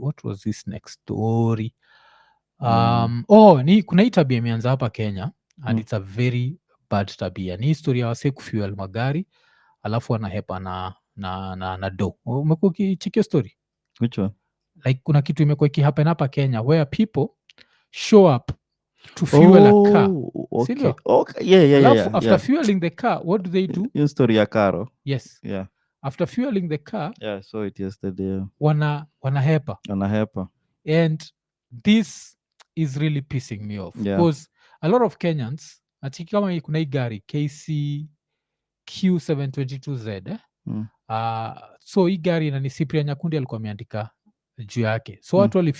what was this next story? Mm. Ni kuna hii tabia imeanza hapa Kenya, and Mm. it's a very bad tabia. Ni historia ya wase kufuel magari alafu wanahepa na do. Umekuwa ukichekio story? Which one? Like kuna kitu imekuwa ikihappen hapa Kenya where people show up to fuel a car, Okay. sindio? Okay. Yeah. Alafu after Yeah. fueling the car, what do they do? Hiyo story ya Karo. Yes, Yeah. after fueling the car Yeah, I saw it yesterday. wanahepa, Anahepa. and this is really pissing me off Yeah. because a lot of Kenyans achiki kama kuna hii gari KCQ722Z Mm. so hii gari nani Cyprian Nyakundi alikuwa ameandika juu yake, so Mm. watu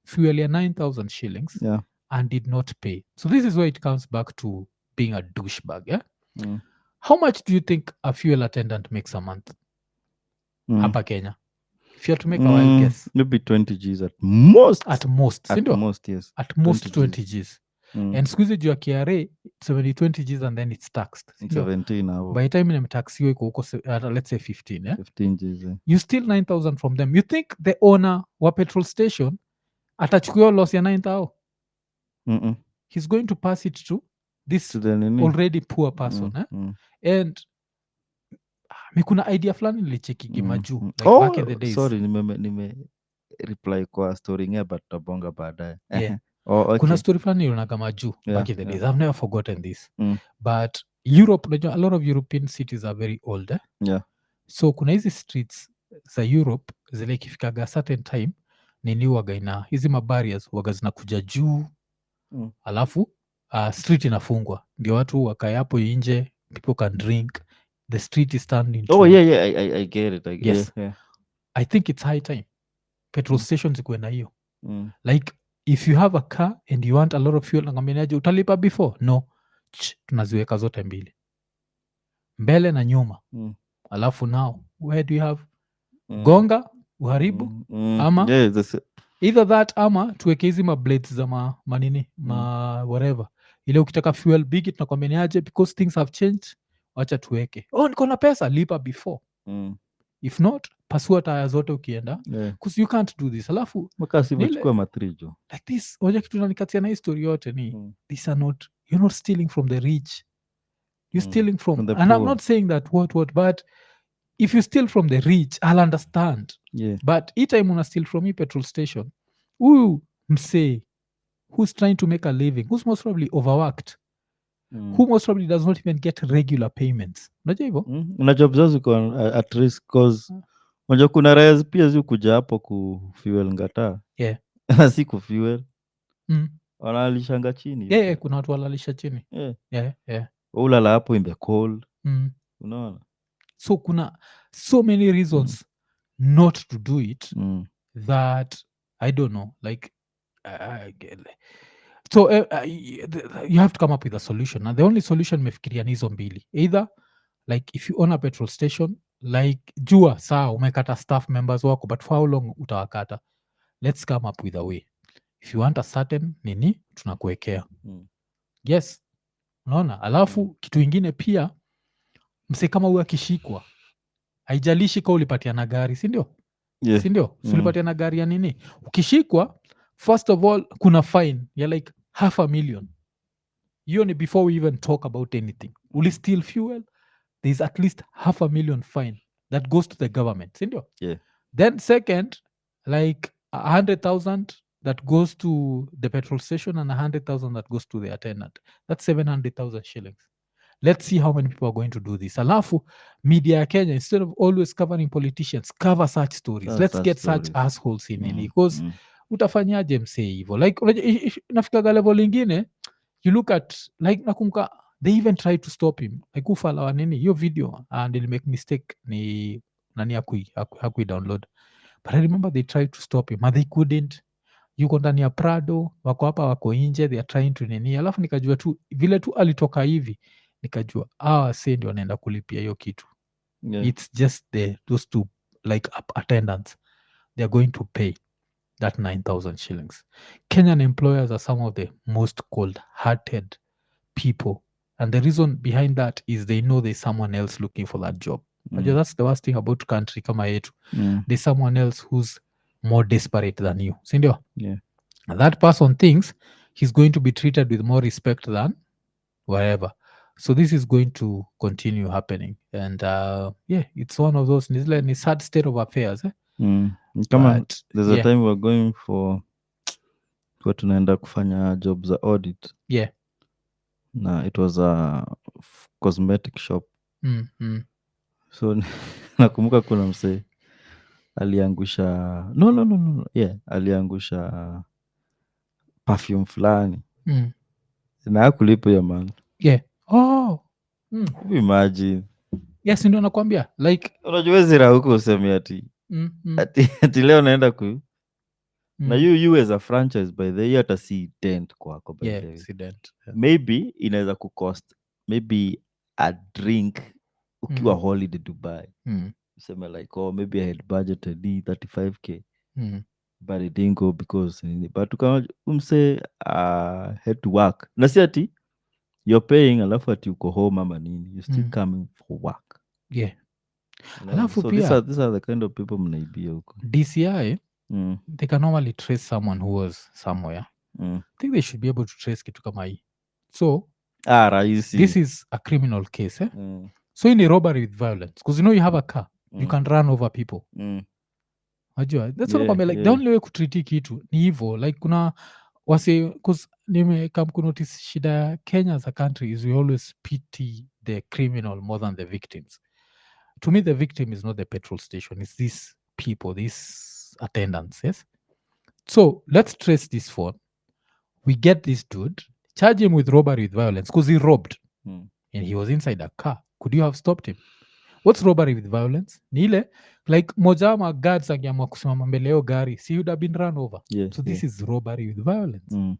fuel ya 9,000 shillings Yeah. and did not pay. So this is where it comes back to being a douchebag. Yeah? Mm. How much do you think a fuel attendant makes a month Mm. hapa Kenya? If you have to make a wild guess. Maybe 20 Gs at most. At most, At sindio? most, yes. At most 20 20 Gs. Mm. And squeeze juu ya KRA, it's already 20 Gs and then it's taxed. Sindio? 17 hapo. By the time nimetaxiwa iko huko let's say 15, yeah? 15 Gs. Yeah. You steal 9,000 from them. You think the owner wa petrol station atachukua loss ya 9,000? Mm-mm. He's going to pass it to this To the Nini. already poor person. And mi kuna idea fulani nilichekigi majuu like back in the days. Sorry, nime reply kwa story nge but tabonga baadaye. Yeah. Okay. Kuna story fulani ilionaga majuu Yeah, back in the yeah. days. I've never forgotten this. Mm. But Europe, unajua, a lot of European cities are very old. Yeah. So kuna hizi streets za Europe zile ikifikaga certain time nini waga ina hizi mabarriers waga zinakuja juu. Alafu street inafungwa ndio watu wakae hapo nje, people can drink, the street is turned into Yeah, I get it. Yes. Yeah. I think it's high time petrol stations ikuwe na hiyo. Mm. Like if you have a car and you want a lot of fuel, nakwambiaje utalipa before? No. Tunaziweka zote mbili, mbele na nyuma. Alafu now where do you have gonga uharibu ama Yeah, either that ama tuweke hizi mablades za manini whatever, ile ukitaka fuel big tunakwambiaje because things have changed, wacha tuweke niko na pesa, lipa before. If not, pasua taya zote ukienda, because you can't do this. Alafu makasi machukua matrijo like this, waja kitu nanikatia na history yote ni these are not, you're not stealing from the rich, you're stealing from the and I'm poor. not saying that what but if you steal from the rich I'll understand. Yeah. But hii time una steal from hii petrol station, huyu msee who's trying to make a living, who's most probably overworked, who most probably does not even get regular payments, unajua hivyo. Unajua mzazi uko at risk cause unajua kuna raya pia zi kuja hapo kufuel ngata Yeah. na si kufuel wanalishanga chini. Yeah, kuna watu walalisha chini. Yeah. Ulala hapo in the cold. Unaona, so kuna so many reasons not to do it that I don't know, like so you have to come up with a solution, and the only solution mefikiria ni hizo mbili, either like if you own a petrol station, like jua saa umekata staff members wako, but for how long utawakata? Let's come up with a way. If you want a certain nini tunakuwekea. Yes, unaona. Alafu kitu ingine pia, mse kama huyu akishikwa, haijalishi ka ulipatia na gari, sindio? Yeah. Sindio? Ulipatia na gari ya nini, ukishikwa, first of all kuna fine ya like 500,000. Hiyo ni before we even talk about anything. Uli steal fuel, there is at least 500,000 fine that goes to the government, sindio? Yeah. Then second, like 100,000 that goes to the petrol station and 100,000 that goes to the attendant. That's 700,000 shillings. Let's see how many people are going to do this. Alafu media ya Kenya, instead of always covering politicians, cover such stories. Let's get such assholes in Nini, because utafanyaje msee hivyo? Like nafikaga level ingine, you look at like nakumka, they even try to stop him, like ufala wa nini hiyo video, and they'll make mistake ni nani hakui download, but I remember they tried to stop him and they couldn't. Yuko ndani ya Prado, wako hapa wako nje, they are trying to nini. Alafu nikajua tu vile tu alitoka hivi, nikajua wase ndio wanaenda kulipia hiyo kitu. Yeah. It's just those two like attendants, they are going to pay that 9,000 shillings. Kenyan employers are some of the most cold-hearted people, and the reason behind that is they know there's someone else looking for that job. That's the worst thing about country kama yetu. There's someone else who's more desperate than you, sindio? Yeah. And that person thinks he's going to be treated with more respect than wherever. So this is going to continue happening, and yeah, it's one of those ni sad state of affairs, eh? Ni kama But there's a yeah, time we're going kwa tunaenda kufanya job za audit, yeah, na it was a cosmetic shop. mm. So nakumbuka kuna msee aliangusha, no, yeah, aliangusha perfume fulani Mm. na hakulipa hiyo man. Yeah. Oh. Mm. Imagine, Yes, ndio nakwambia like unajua zira huko useme ati mm. ati leo naenda ku na Mm. you as a franchise by the way hata si dent kwako by Yeah, the way, accident. Yeah. maybe inaweza kucost maybe a drink ukiwa Mm. holiday Dubai, Mm. useme like oh maybe I had budgeted the 35k Mm. but it didn't go because but kama umse had to work na si ati you're paying alafu ati uko home ama nini, you still Mm. coming for work, Yeah. unaona? Alafu So these pia are the kind of people mnaibia huko. DCI, mm. they can normally trace someone who was somewhere. mm. I think they should be able to trace kitu kama hii. So Rahisi. this is a criminal case, eh? mm. So in a robbery with violence, because you have a car, you Mm. can run over people. mm. Najua that's what yeah, nakwambia, like the yeah. only way kutriti kitu ni hivo, like kuna wase cause nimekam kunotice shida ya Kenya as a country is we always pity the criminal more than the victims. To me the victim is not the petrol station, it's these people, these attendants, yes. So let's trace this phone, we get this dude, charge him with robbery with violence because he robbed mm. and he was inside a car. Could you have stopped him? What's robbery with violence? Ni ile like moja ama guards angeamua kusimama mbele yao gari, si you'd have been run over. yeah, So yeah. this is robbery with violence. mm.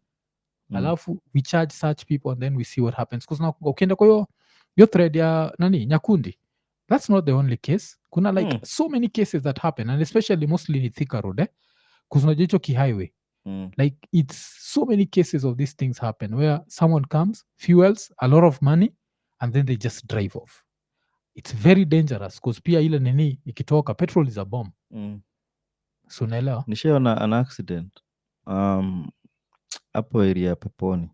Alafu we charge such people and then we see what happens. Because ukienda kwa hiyo thread ya nani Nyakundi, that's not the only case. Kuna like so many cases that happen, and especially mostly ni Thika Road, eh? Because unajua hicho kihighway, like it's so many cases of these things happen where someone comes, fuels a lot of money, and then they just drive off. It's very dangerous because pia ile nini ikitoka, petrol is a bomb. So naelewa. Nishaona an accident hapo area ya Peponi.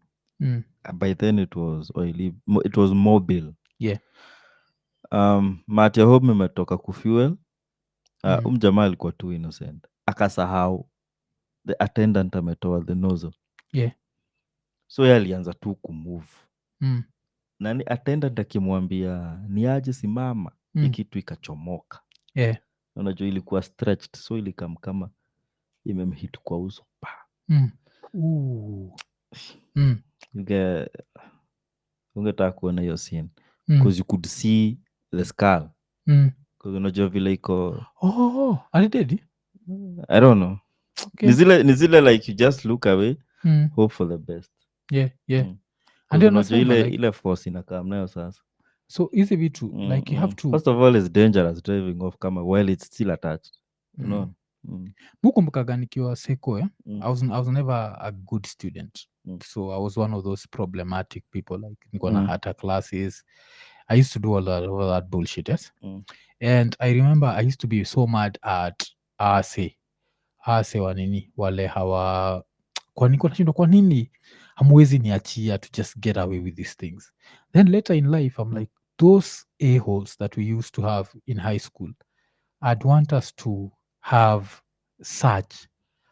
By then it was oily, it was mobile. Yeah. Mati ya home imetoka kufuel. Jamaa alikuwa too innocent, akasahau the attendant ametoa the nozzle. Yeah. So ye alianza tu kumove. Nani attendant akimwambia ni aje simama, ikitu ikachomoka. Yeah. Unajua ilikuwa stretched, so ilikam kama imemhit kwa uso pa. Ungetaka kuona hiyo scene because you could see the skull. Because unajua vile iko alidedi. I don't know. Okay. Ni zile like you just look away, hope for the best. Yeah. Because unajua ile force inakaa mnayo sasa. So hizi vitu like you have to, first of all it's dangerous driving off kama while it's still attached. You know. Mukumbukaga nikiwa seko, I was never a good student. So I was one of those problematic people, like nilikuwa na hata classes. I used to do all that bullshit, yes. And I remember I used to be so mad at ase wa nini wale hawa kwa nini hamwezi niachia to just get away with these things. Then later in life I'm like, those a-holes that we used to have in high school, I'd want us to have such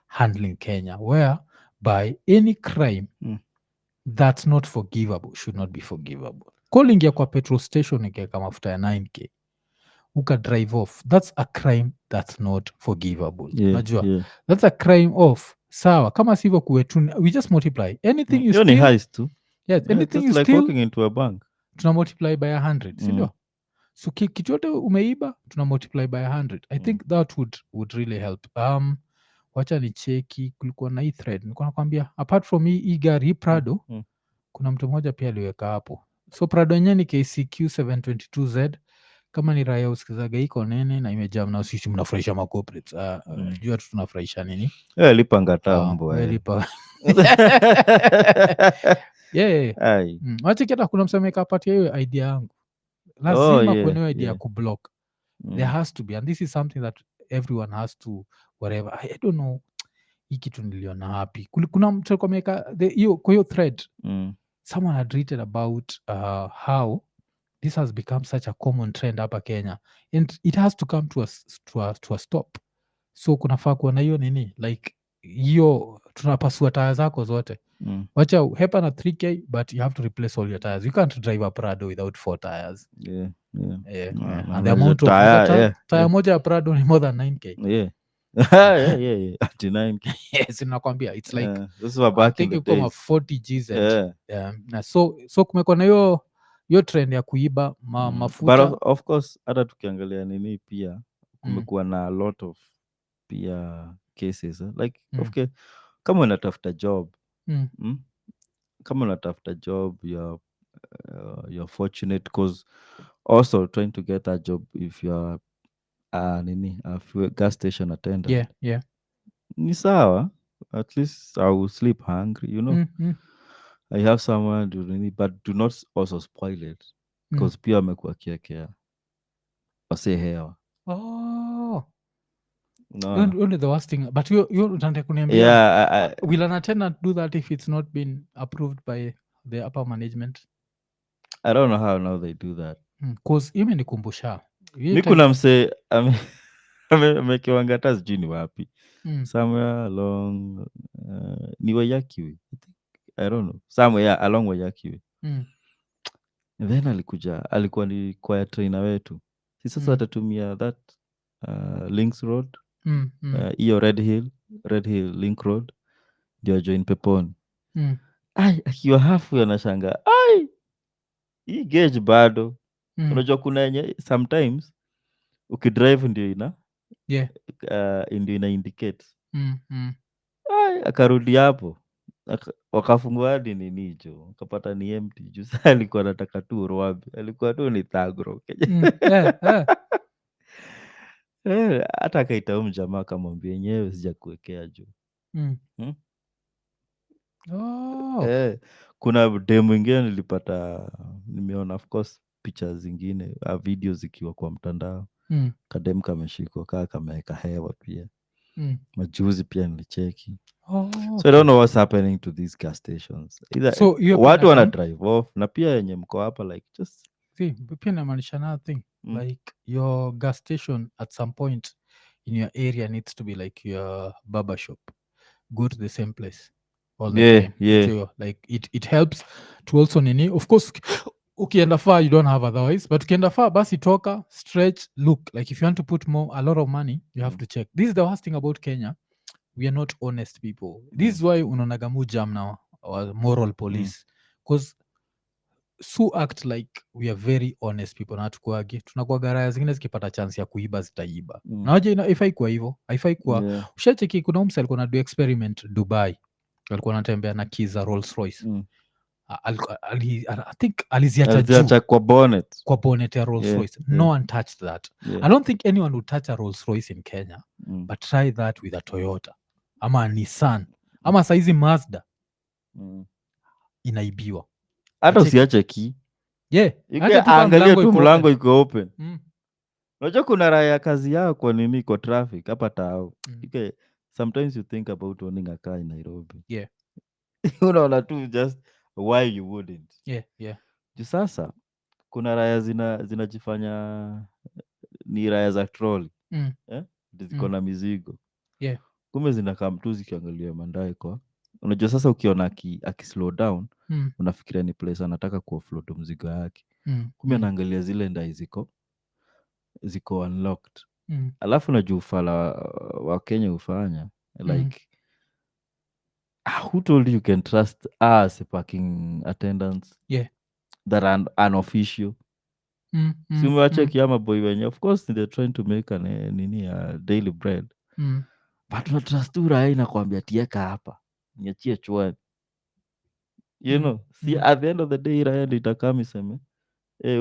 handling Kenya where by any crime that's not forgivable should not be forgivable. Calling ya kwa petrol station ikeka mafuta ya 9k uka drive off, that's a crime that's not forgivable. Najua that's a crime of sawa kama sivyo kuwetu, we just multiply anything you steal. Heist too. Yes, anything just you like steal walking into a bank. tuna multiply by 100, sindio? So kitu yote umeiba tuna multiply by 100. I think that would really help. Wacha ni cheki, kulikuwa na hii thread nilikuwa nakwambia, apart from hii gari hii Prado, kuna mtu mmoja pia aliweka hapo. So Prado yenyewe ni KCQ 722Z. Kama ni raya usikizaga iko nene na imejam na sisi mnafurahisha macorporates. Jua tu tunafurahisha nini? Lipa ngata mbwa. Lipa. Wacha kiata kuna msemeka apatia hiyo idea yangu. Lazima kuna hiyo idea ya kublock. There has to be, and this is something that everyone has to whatever. I don't know, hii kitu niliona happy. Kuna mtu alikuwa ameweka hiyo kwa hiyo thread, Mm. someone had written about how this has become such a common trend hapa Kenya, and it has to come to a stop. So kunafaa kuwa na hiyo nini, like hiyo tunapasua taya zako zote, Mm. wacha hepa na 3k but you have to replace all your tires. You can't drive a Prado without 4 tires. Yeah, yeah. And the Unajua amount of yeah, tire yeah, moja ya Prado ni more than 9k. yeah. Yeah, yeah, yeah. Ati 9K. Yes, nakwambia it's like This was I back in think the iko ma days. 40 gz. Yeah. Na so kumekuwa na hiyo trend ya kuiba But mafuta. of course hata tukiangalia nini pia Mm, kumekuwa na a lot of pia cases like mm, okay, kama unatafuta job mm, mm? Kama unatafuta job you're fortunate because also trying to get a job if you're nini a fuel gas station attendant yeah. ni sawa, at least I will sleep hungry, you know. Mm, mm, I have someone to nini, but do not also spoil it mm. because pia amekuwa kiekea wase hewa, Oh, unaona. only the worst thing, but you unataka kuniambia Yeah, will an attendant do that if it's not been approved by the upper management? I don't know how now they do that. Cause imenikumbusha hii Mi time. kuna mse amekiwanga hata sijui ni wapi, Mm, somewhere along ni Wayakiwe, I think. I don't know, somewhere yeah, along Wayakiwe. mm, And then alikuwa ni kwaya trainer wetu, si sasa mm, atatumia that Links Road, mm, mm, hiyo Red Hill Link Road ndio join Peponi. mm, Ai, akiwa hafu anashanga, ai, hii gauge bado. mm. Unajua kuna yenye sometimes ukidrive Yeah. ndio ina indicate. Mm, mm, Ai, akarudi hapo wakafungua hadi nini hicho, akapata ni empty juu saa alikuwa anataka tu Rwabe, alikuwa tu ni Thagro yeah. hata akaita huyu mjamaa akamwambia yenyewe sijakuwekea juu. Mm. Hmm? Oh. Kuna demu ingine nilipata, nimeona of course picha zingine video zikiwa kwa mtandao, Mm, kademu kameshikwa kaa kameweka hewa pia mm. majuzi pia nilicheki. Oh, So I don't okay. know what's happening to these gas stations. Either So hiyo pia watu wana nadhani drive off na pia yenye mko hapa like just pia inamaanisha another thing, like your gas station at some point in your area needs to be like your barber shop. Go to the same place all the yeah, time. yeah. Like it helps to also nini, of course. Ukienda far you don't have otherwise, but ukienda far basi toka stretch, look, like if you want to put a lot of money you have to check. This is the worst thing about Kenya, we are not honest people. This is why unaonaga mu jam now our moral police, because so act like we are very honest people, na tukuagi tunakuaga raya zingine zikipata chance ya kuiba zitaiba. Nawaje haifai kuwa hivyo, haifai kuwa. Yeah. Ushacheki kuna umse alikuwa na do experiment Dubai, alikuwa anatembea na keys za Rolls Royce. I think aliziacha juu Aliziacha kwa bonnet. kwa bonnet ya Rolls Yeah, Royce. No yeah. one touched that. Yeah. I don't think anyone would touch a Rolls Royce in Kenya, but try that with a Toyota ama a Nissan ama saizi Mazda inaibiwa. Hata Acheki. usiache ki Yeah, acha tu kama angalia tu iko mlango open. iko open. Mm. Unajua kuna raya kazi yao kwa nini kwa traffic hapa tao. Mm. Sometimes you think about owning a car in Nairobi. Yeah. Unaona tu just why you wouldn't. Yeah. Juu sasa kuna raya zinajifanya ni raya za troli Mm. ziko na mizigo. Yeah. Kumbe zinakaa mtu zikiangalia mandae kwa. Unajua sasa ukiona aki slow down unafikiria ni place anataka kuoffload mzigo yake. Kumbe anaangalia zile ndai ziko unlocked. Alafu najua ufala wa Kenya hufanya like who told you can trust us parking attendants that are unofficial. Si umewacheki ama boy wenye of course they're trying to make a daily bread. But unatrust tu raha inakwambia tieka hapa niachie chwani, you know. See at the end of the day raha ndio itakaa miseme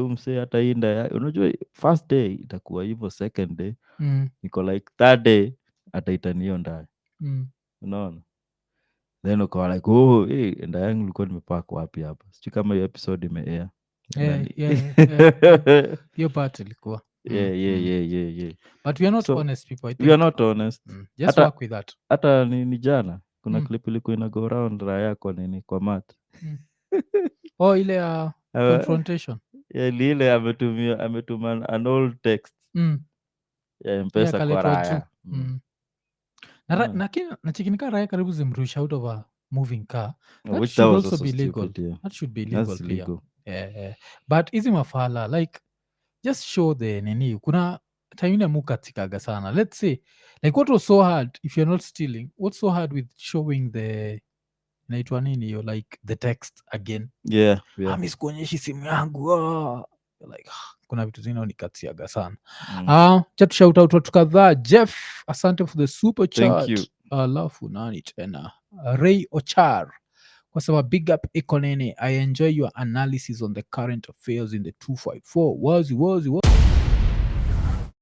umse hata inda unajua first day itakuwa hivyo, second day niko like third day ataitanio ndani, unaona. Then ukawa like enda yangu ilikuwa nimepark wapi hapa, sijui kama hiyo episode imeair. Yeah. Hiyo part ilikuwa yeah, yeah, mm. yeah, yeah, yeah. But we are not So honest people, I we are think. not honest. Just hata work with that. hata ni jana kuna mm. clip ilikuwa ina go around raya kwa nini kwa mat Mm. Oh, ile confrontation. lile ametuma an old text mm. ya Yeah, mpesa kwa akaletwa juu. raya. Ah, Nachikinika raya karibu zimrush out of a moving car. That which that should was also also be legal. stupid, yeah. That should be legal That's pia. illegal. Yeah. But hizi mafala like just show the nini, kuna time ine mukatikaga sana. Let's say like what was so hard if you're not stealing, what's so hard with showing the naitwa nini yo, like the text again. Yeah, yeah. Mi sikuonyeshi simu yangu. Like kuna vitu zingine unikatiaga sana. Chat shout out watu kadhaa. Jeff, asante for the super Thank you. chat. Alafu nani tena, Ray Ochar kwa sababu big up Ikonini, I enjoy your analysis on the current affairs in the 254. Wazi